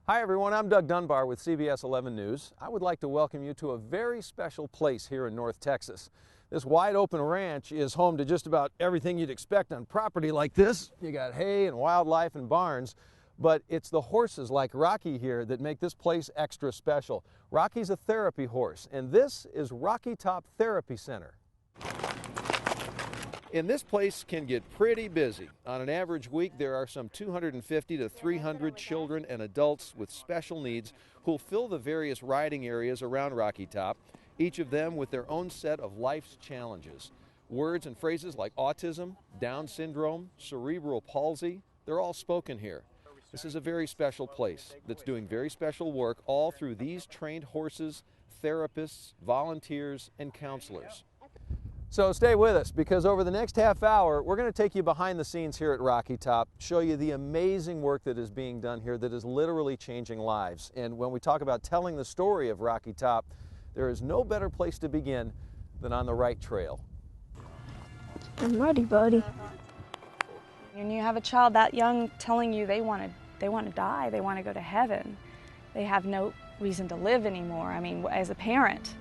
Hi everyone, I'm Doug Dunbar with CBS 11 News. I would like to welcome you to a very special place here in North Texas. This wide open ranch is home to just about everything you'd expect on property like this. You got hay and wildlife and barns, but it's the horses like Rocky here that make this place extra special. Rocky's a therapy horse, and this is Rocky Top Therapy Center. And this place can get pretty busy. On an average week, there are some 250 to 300 children and adults with special needs who'll fill the various riding areas around Rocky Top, each of them with their own set of life's challenges. Words and phrases like autism, Down syndrome, cerebral palsy, they're all spoken here. This is a very special place that's doing very special work all through these trained horses, therapists, volunteers, and counselors. So stay with us, because over the next half hour, we're going to take you behind the scenes here at Rocky Top, show you the amazing work that is being done here that is literally changing lives. And when we talk about telling the story of Rocky Top, there is no better place to begin than on the right trail. I'm ready, buddy. When you have a child that young telling you they want to die, they want to go to heaven, they have no reason to live anymore. I mean, as a parent,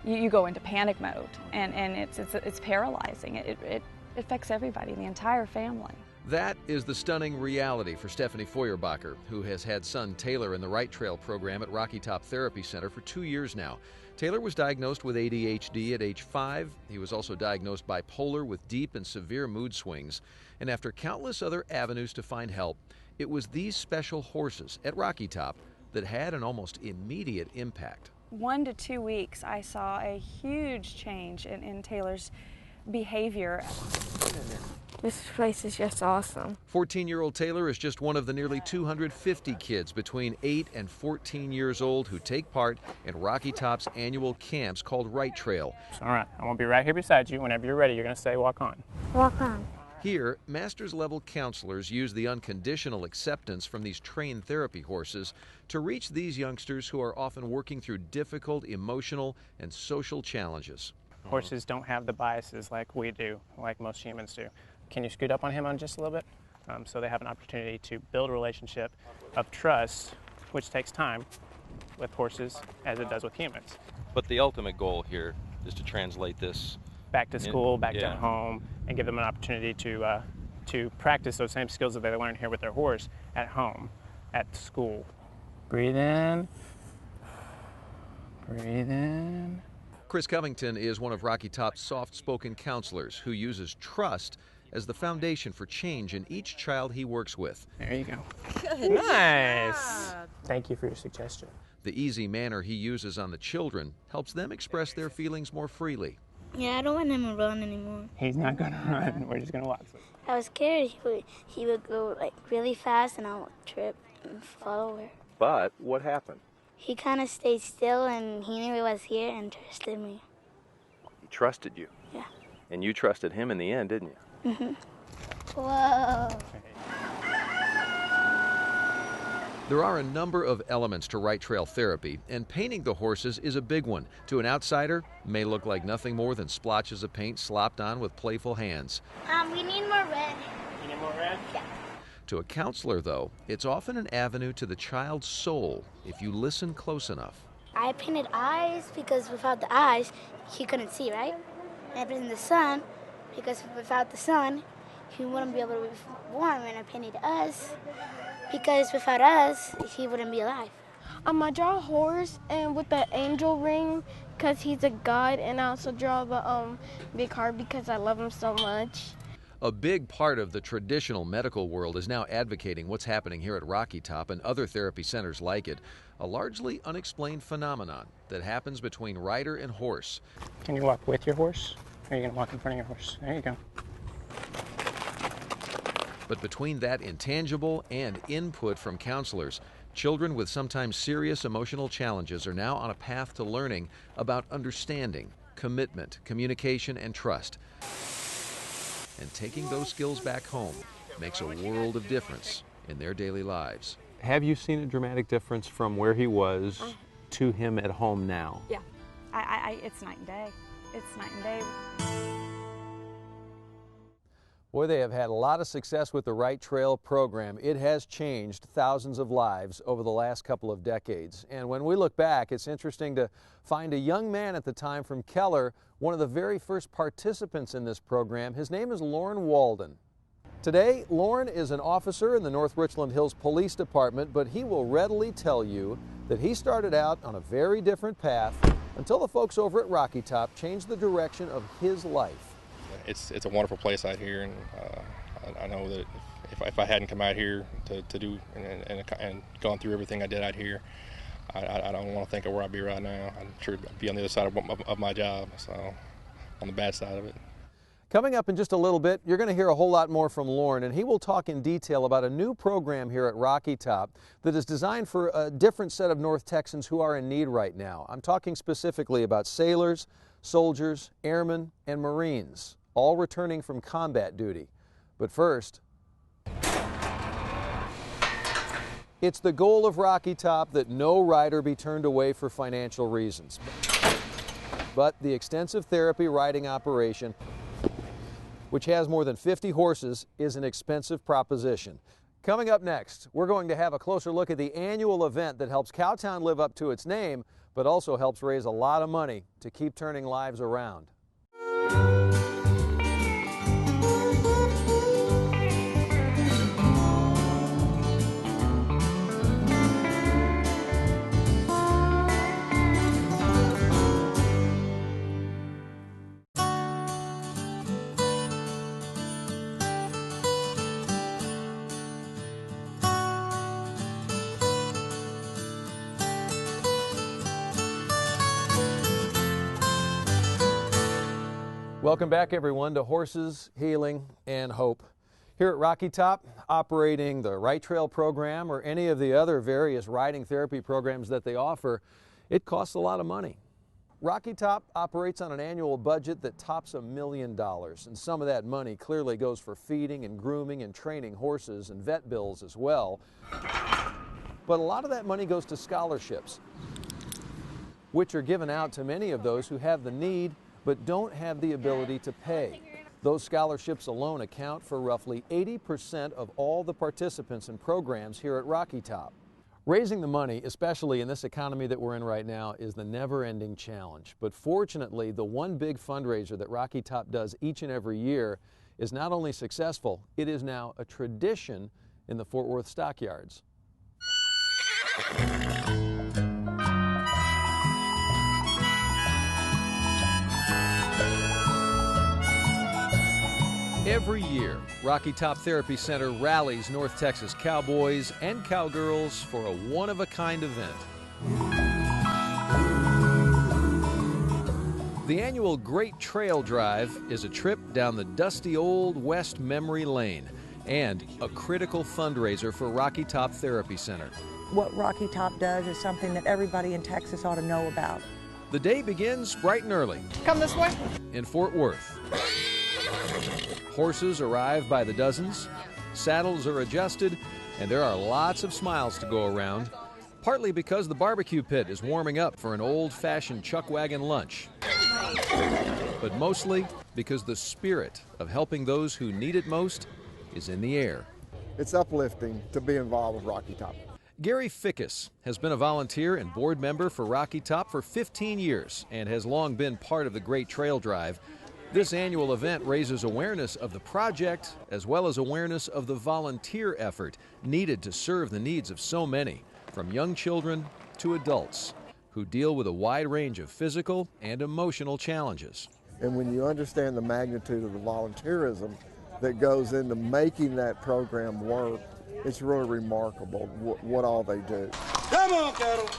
you go into panic mode, and it's paralyzing. It affects everybody, the entire family. That is the stunning reality for Stephanie Feuerbacher, who has had son Taylor in the Right Trail program at Rocky Top Therapy Center for 2 years now. Taylor was diagnosed with ADHD at age 5. He was also diagnosed bipolar with deep and severe mood swings. And after countless other avenues to find help, it was these special horses at Rocky Top that had an almost immediate impact. 1 to 2 weeks, I saw a huge change in Taylor's behavior. This place is just awesome. 14-year-old Taylor is just one of the nearly 250 kids between 8 and 14 years old who take part in Rocky Top's annual camps called Right Trail. All right, I'm going to be right here beside you. Whenever you're ready, you're going to say walk on. Walk on. Here, master's-level counselors use the unconditional acceptance from these trained therapy horses to reach these youngsters who are often working through difficult emotional and social challenges. Horses don't have the biases like we do, like most humans do. Can you scoot up on him on just a little bit? So they have an opportunity to build a relationship of trust, which takes time with horses as it does with humans. But the ultimate goal here is to translate this back to school, back to home, and give them an opportunity to practice those same skills that they learn here with their horse at home, at school. Breathe in. Breathe in. Chris Covington is one of Rocky Top's soft-spoken counselors who uses trust as the foundation for change in each child he works with. There you go. Good. Nice. Thank you for your suggestion. The easy manner he uses on the children helps them express their feelings more freely. Yeah, I don't want him to run anymore. He's not going to run. We're just going to walk. I was scared he would go like really fast and I would trip and fall over. But what happened? He kind of stayed still and he knew it was here and trusted me. He trusted you. Yeah. And you trusted him in the end, didn't you? Mm-hmm. Whoa. There are a number of elements to Right Trail therapy, and painting the horses is a big one. To an outsider, it may look like nothing more than splotches of paint slopped on with playful hands. We need more red. You need more red? Yeah. To a counselor, though, it's often an avenue to the child's soul if you listen close enough. I painted eyes because without the eyes, he couldn't see, right? And I painted the sun because without the sun, he wouldn't be able to be warm. And I painted us because without us, he wouldn't be alive. I draw a horse and with the angel ring because he's a god, and I also draw the big heart because I love him so much. A big part of the traditional medical world is now advocating what's happening here at Rocky Top and other therapy centers like it, a largely unexplained phenomenon that happens between rider and horse. Can you walk with your horse? Or are you going to walk in front of your horse? There you go. But between that intangible and input from counselors, children with sometimes serious emotional challenges are now on a path to learning about understanding, commitment, communication, and trust. And taking those skills back home makes a world of difference in their daily lives. Have you seen a dramatic difference from where he was to him at home now? Yeah, it's night and day. It's night and day. Boy, they have had a lot of success with the Right Trail program. It has changed thousands of lives over the last couple of decades. And when we look back, it's interesting to find a young man at the time from Keller, one of the very first participants in this program. His name is Lauren Walden. Today, Lauren is an officer in the North Richland Hills Police Department, but he will readily tell you that he started out on a very different path until the folks over at Rocky Top changed the direction of his life. It's a wonderful place out here, and I know that if I hadn't come out here to do and gone through everything I did out here, I don't want to think of where I'd be right now. I'm sure I'd be on the other side of my job, so on the bad side of it. Coming up in just a little bit, you're going to hear a whole lot more from Lauren, and he will talk in detail about a new program here at Rocky Top that is designed for a different set of North Texans who are in need right now. I'm talking specifically about sailors, soldiers, airmen, and Marines, all returning from combat duty. But first, it's the goal of Rocky Top that no rider be turned away for financial reasons. But the extensive therapy riding operation, which has more than 50 horses, is an expensive proposition. Coming up next, we're going to have a closer look at the annual event that helps Cowtown live up to its name, but also helps raise a lot of money to keep turning lives around. Welcome back, everyone, to Horses, Healing, and Hope. Here at Rocky Top, operating the Right Trail program or any of the other various riding therapy programs that they offer, it costs a lot of money. Rocky Top operates on an annual budget that tops $1 million, and some of that money clearly goes for feeding and grooming and training horses and vet bills as well. But a lot of that money goes to scholarships, which are given out to many of those who have the need but don't have the ability to pay. Those scholarships alone account for roughly 80% of all the participants in programs here at Rocky Top. Raising the money, especially in this economy that we're in right now, is the never-ending challenge. But fortunately, the one big fundraiser that Rocky Top does each and every year is not only successful, it is now a tradition in the Fort Worth stockyards. Every year, Rocky Top Therapy Center rallies North Texas cowboys and cowgirls for a one-of-a-kind event. The annual Great Trail Drive is a trip down the dusty old West Memory Lane and a critical fundraiser for Rocky Top Therapy Center. What Rocky Top does is something that everybody in Texas ought to know about. The day begins bright and early. Come this way. In Fort Worth. Horses arrive by the dozens, saddles are adjusted, and there are lots of smiles to go around, partly because the barbecue pit is warming up for an old-fashioned chuck wagon lunch, but mostly because the spirit of helping those who need it most is in the air. It's uplifting to be involved with Rocky Top. Gary Fickus has been a volunteer and board member for Rocky Top for 15 years and has long been part of the Great Trail Drive. This annual event raises awareness of the project as well as awareness of the volunteer effort needed to serve the needs of so many, from young children to adults, who deal with a wide range of physical and emotional challenges. And when you understand the magnitude of the volunteerism that goes into making that program work, it's really remarkable what all they do. Come on, cattle!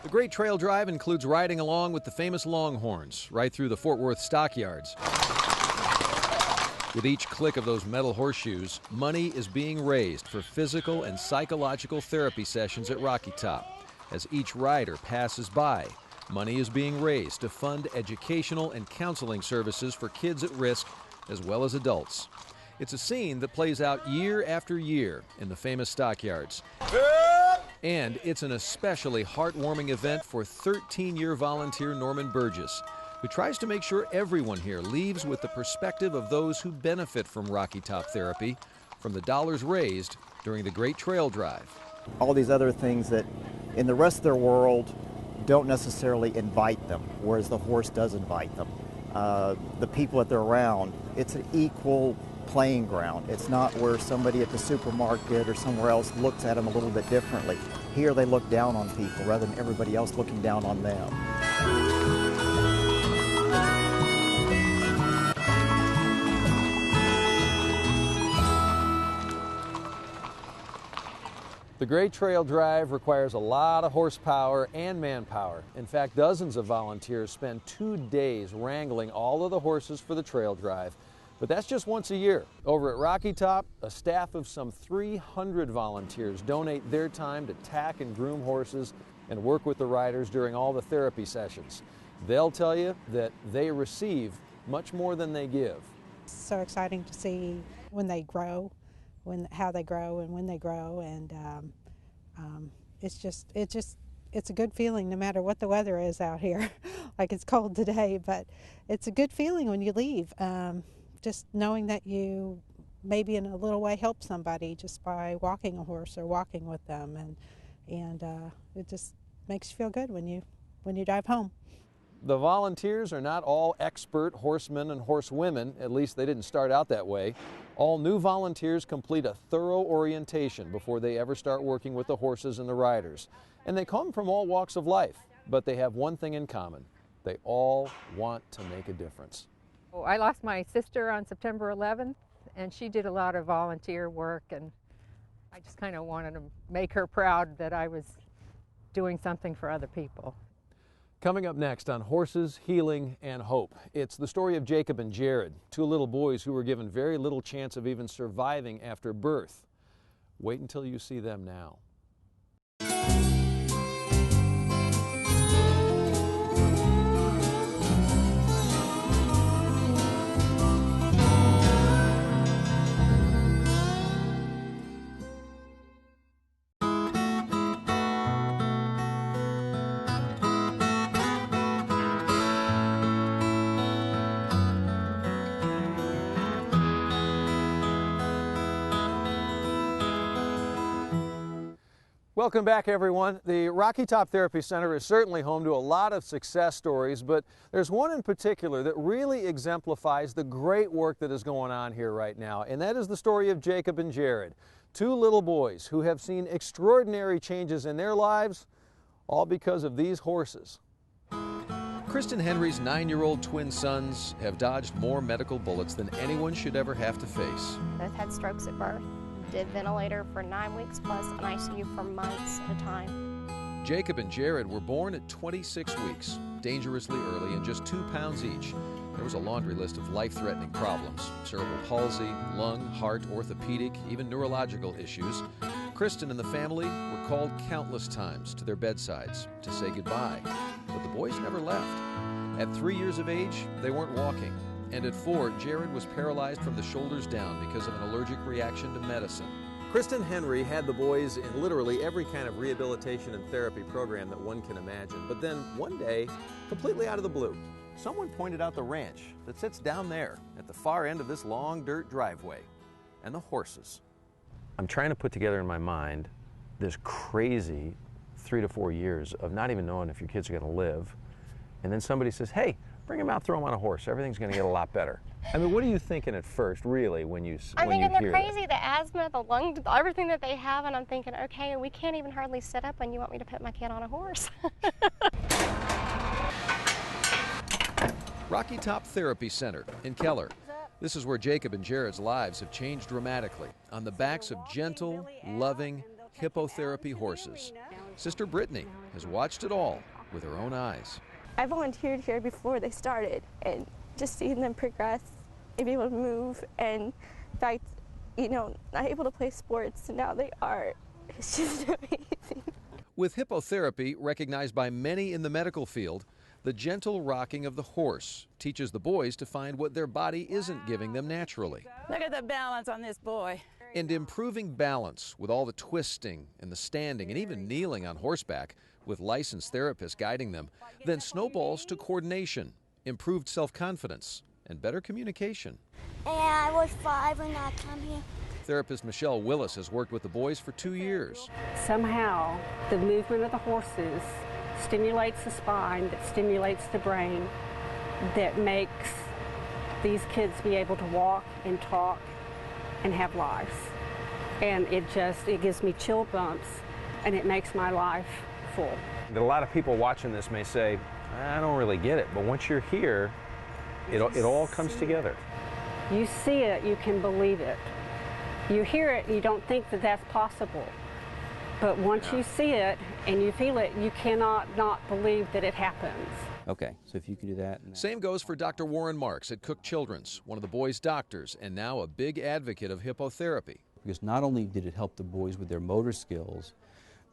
The Great Trail Drive includes riding along with the famous Longhorns right through the Fort Worth stockyards. With each click of those metal horseshoes, money is being raised for physical and psychological therapy sessions at Rocky Top. As each rider passes by, money is being raised to fund educational and counseling services for kids at risk as well as adults. It's a scene that plays out year after year in the famous stockyards. And it's an especially heartwarming event for 13-year volunteer Norman Burgess. who tries to make sure everyone here leaves with the perspective of those who benefit from Rocky Top therapy, from the dollars raised during the Great Trail Drive. All these other things that in the rest of their world don't necessarily invite them, whereas the horse does invite them. The people that they're around, it's an equal playing ground. It's not where somebody at the supermarket or somewhere else looks at them a little bit differently. Here they look down on people rather than everybody else looking down on them. The Great Trail Drive requires a lot of horsepower and manpower. In fact, dozens of volunteers spend 2 days wrangling all of the horses for the trail drive. But that's just once a year. Over at Rocky Top, a staff of some 300 volunteers donate their time to tack and groom horses and work with the riders during all the therapy sessions. They'll tell you that they receive much more than they give. It's so exciting to see when they grow, how they grow and when they grow, and it's a good feeling no matter what the weather is out here. Like it's cold today, but it's a good feeling when you leave. Just knowing that you maybe in a little way help somebody just by walking a horse or walking with them, and it just makes you feel good when you drive home. The volunteers are not all expert horsemen and horsewomen, at least they didn't start out that way. All new volunteers complete a thorough orientation before they ever start working with the horses and the riders. And they come from all walks of life, but they have one thing in common. They all want to make a difference. I lost my sister on September 11th, and she did a lot of volunteer work, and I just kind of wanted to make her proud that I was doing something for other people. Coming up next on Horses, Healing, and Hope, it's the story of Jacob and Jared, two little boys who were given very little chance of even surviving after birth. Wait until you see them now. Welcome back, everyone. The Rocky Top Therapy Center is certainly home to a lot of success stories, but there's one in particular that really exemplifies the great work that is going on here right now, and that is the story of Jacob and Jared, two little boys who have seen extraordinary changes in their lives, all because of these horses. Kristen Henry's 9-year-old twin sons have dodged more medical bullets than anyone should ever have to face. Both had strokes at birth. Did ventilator for 9 weeks plus an ICU for months at a time. Jacob and Jared were born at 26 weeks, dangerously early and just 2 pounds each. There was a laundry list of life-threatening problems: cerebral palsy, lung, heart, orthopedic, even neurological issues. Kristen and the family were called countless times to their bedsides to say goodbye, but the boys never left. At 3 years of age, they weren't walking. And at 4, Jared was paralyzed from the shoulders down because of an allergic reaction to medicine. Kristen Henry had the boys in literally every kind of rehabilitation and therapy program that one can imagine. But then one day, completely out of the blue, someone pointed out the ranch that sits down there at the far end of this long dirt driveway, and the horses. I'm trying to put together in my mind this crazy 3 to 4 years of not even knowing if your kids are going to live. And then somebody says, hey, bring them out, throw them on a horse. Everything's going to get a lot better. I mean, what are you thinking at first, really, when you hear that? I'm thinking they're crazy, the asthma, the lung, everything that they have, and I'm thinking, okay, we can't even hardly sit up, and you want me to put my kid on a horse. Rocky Top Therapy Center in Keller. This is where Jacob and Jared's lives have changed dramatically on the backs of gentle, loving hippotherapy horses. Sister Brittany has watched it all with her own eyes. I volunteered here before they started, and just seeing them progress and be able to move, and in fact, you know, not able to play sports, and now they are. It's just amazing. With hippotherapy, recognized by many in the medical field, the gentle rocking of the horse teaches the boys to find what their body isn't giving them naturally. Look at the balance on this boy. And improving balance with all the twisting and the standing and even kneeling on horseback with licensed therapists guiding them, then snowballs to coordination, improved self-confidence, and better communication. And I was 5 when I come here. Therapist Michelle Willis has worked with the boys for 2 years. Somehow, the movement of the horses stimulates the spine, that stimulates the brain, that makes these kids be able to walk and talk and have lives. And it gives me chill bumps, and it makes my life full. A lot of people watching this may say, I don't really get it, but once you're here, it all comes together. You see it, you can believe it. You hear it, you don't think that that's possible. But once you see it and you feel it, you cannot not believe that it happens. Okay, so if you can do that. Same goes for Dr. Warren Marks at Cook Children's, one of the boys' doctors and now a big advocate of hippotherapy. Because not only did it help the boys with their motor skills,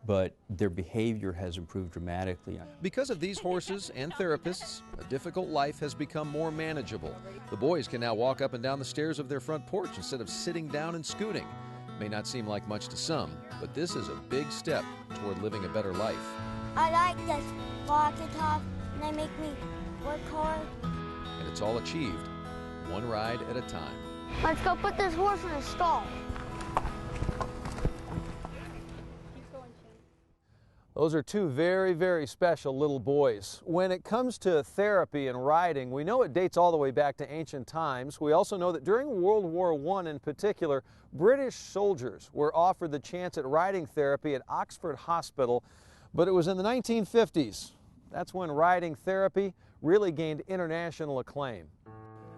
but their behavior has improved dramatically. Because of these horses and therapists, a difficult life has become more manageable. The boys can now walk up and down the stairs of their front porch instead of sitting down and scooting. May not seem like much to some, but this is a big step toward living a better life. I like this walk and talk, and they make me work hard. And it's all achieved, one ride at a time. Let's go put this horse in a stall. Those are two very, very special little boys. When it comes to therapy and riding, we know it dates all the way back to ancient times. We also know that during World War I in particular, British soldiers were offered the chance at riding therapy at Oxford Hospital, but it was in the 1950s. That's when riding therapy really gained international acclaim.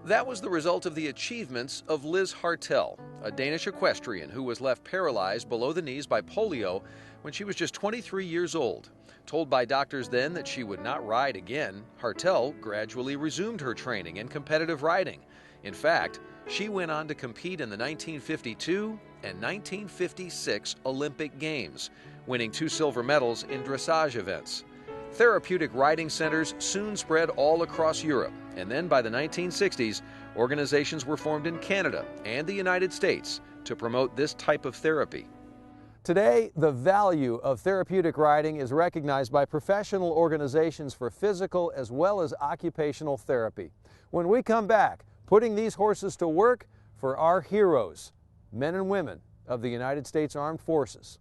That was the result of the achievements of Liz Hartel, a Danish equestrian who was left paralyzed below the knees by polio when she was just 23 years old. Told by doctors then that she would not ride again, Hartel gradually resumed her training in competitive riding. In fact, she went on to compete in the 1952 and 1956 Olympic Games, winning 2 silver medals in dressage events. Therapeutic riding centers soon spread all across Europe, and then by the 1960s, organizations were formed in Canada and the United States to promote this type of therapy. Today, the value of therapeutic riding is recognized by professional organizations for physical as well as occupational therapy. When we come back, putting these horses to work for our heroes, men and women of the United States Armed Forces.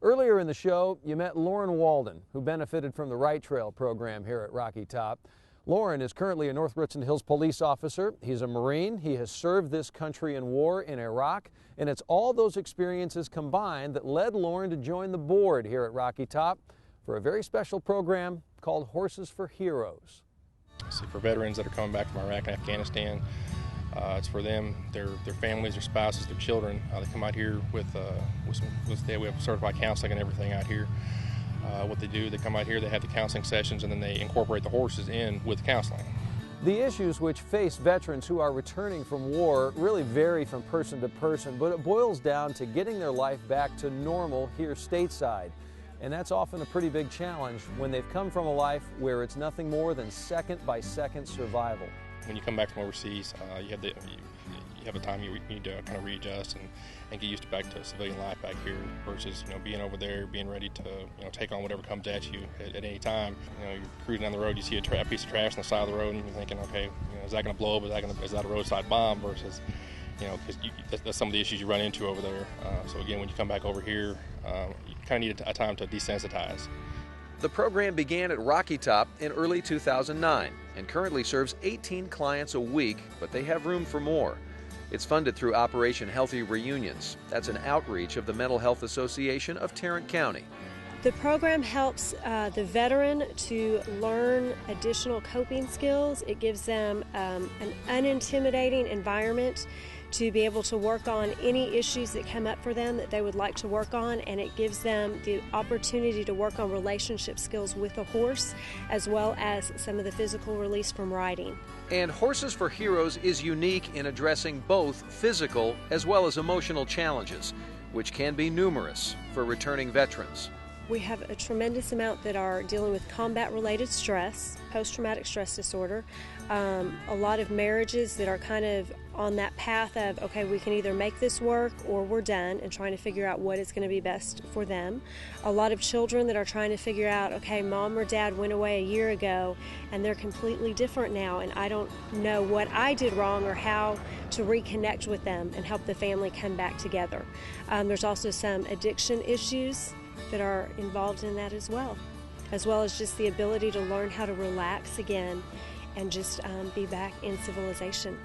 Earlier in the show, you met Lauren Walden, who benefited from the Right Trail program here at Rocky Top. Lauren is currently a North Richland Hills police officer. He's a Marine. He has served this country in war in Iraq, and it's all those experiences combined that led Lauren to join the board here at Rocky Top for a very special program called Horses for Heroes. So for veterans that are coming back from Iraq and Afghanistan, it's for them, their families, their spouses, their children. They come out here we have certified counseling and everything out here. What they do, they come out here, they have the counseling sessions, and then they incorporate the horses in with counseling. The issues which face veterans who are returning from war really vary from person to person, but it boils down to getting their life back to normal here stateside. And that's often a pretty big challenge when they've come from a life where it's nothing more than second-by-second survival. When you come back from overseas, you have a time you need to kind of readjust and get used to back to civilian life back here versus being over there, being ready to take on whatever comes at you at any time. You're cruising down the road, you see a piece of trash on the side of the road, and you're thinking, okay, is that going to blow up? Is that a roadside bomb? Versus, because that's some of the issues you run into over there. So again, when you come back over here, you kind of need a time to desensitize. The program began at Rocky Top in early 2009 and currently serves 18 clients a week, but they have room for more. It's funded through Operation Healthy Reunions. That's an outreach of the Mental Health Association of Tarrant County. The program helps the veteran to learn additional coping skills. It gives them an unintimidating environment to be able to work on any issues that come up for them that they would like to work on, and it gives them the opportunity to work on relationship skills with a horse as well as some of the physical release from riding. And Horses for Heroes is unique in addressing both physical as well as emotional challenges, which can be numerous for returning veterans. We have a tremendous amount that are dealing with combat-related stress, post-traumatic stress disorder, a lot of marriages that are kind of on that path of, okay, we can either make this work or we're done, and trying to figure out what is going to be best for them. A lot of children that are trying to figure out, okay, mom or dad went away a year ago and they're completely different now, and I don't know what I did wrong or how to reconnect with them and help the family come back together. There's also some addiction issues that are involved in that as well as just the ability to learn how to relax again and just be back in civilization.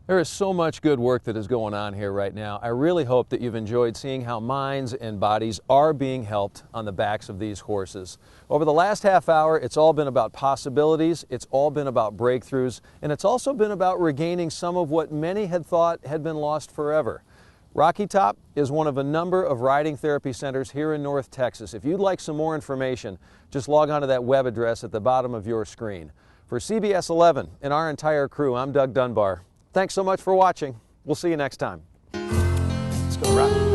There is so much good work that is going on here right now. I really hope that you've enjoyed seeing how minds and bodies are being helped on the backs of these horses. Over the last half hour, it's all been about possibilities, it's all been about breakthroughs, and it's also been about regaining some of what many had thought had been lost forever. Rocky Top is one of a number of riding therapy centers here in North Texas. If you'd like some more information, just log on to that web address at the bottom of your screen. For CBS 11 and our entire crew, I'm Doug Dunbar. Thanks so much for watching. We'll see you next time. Let's go, Rock.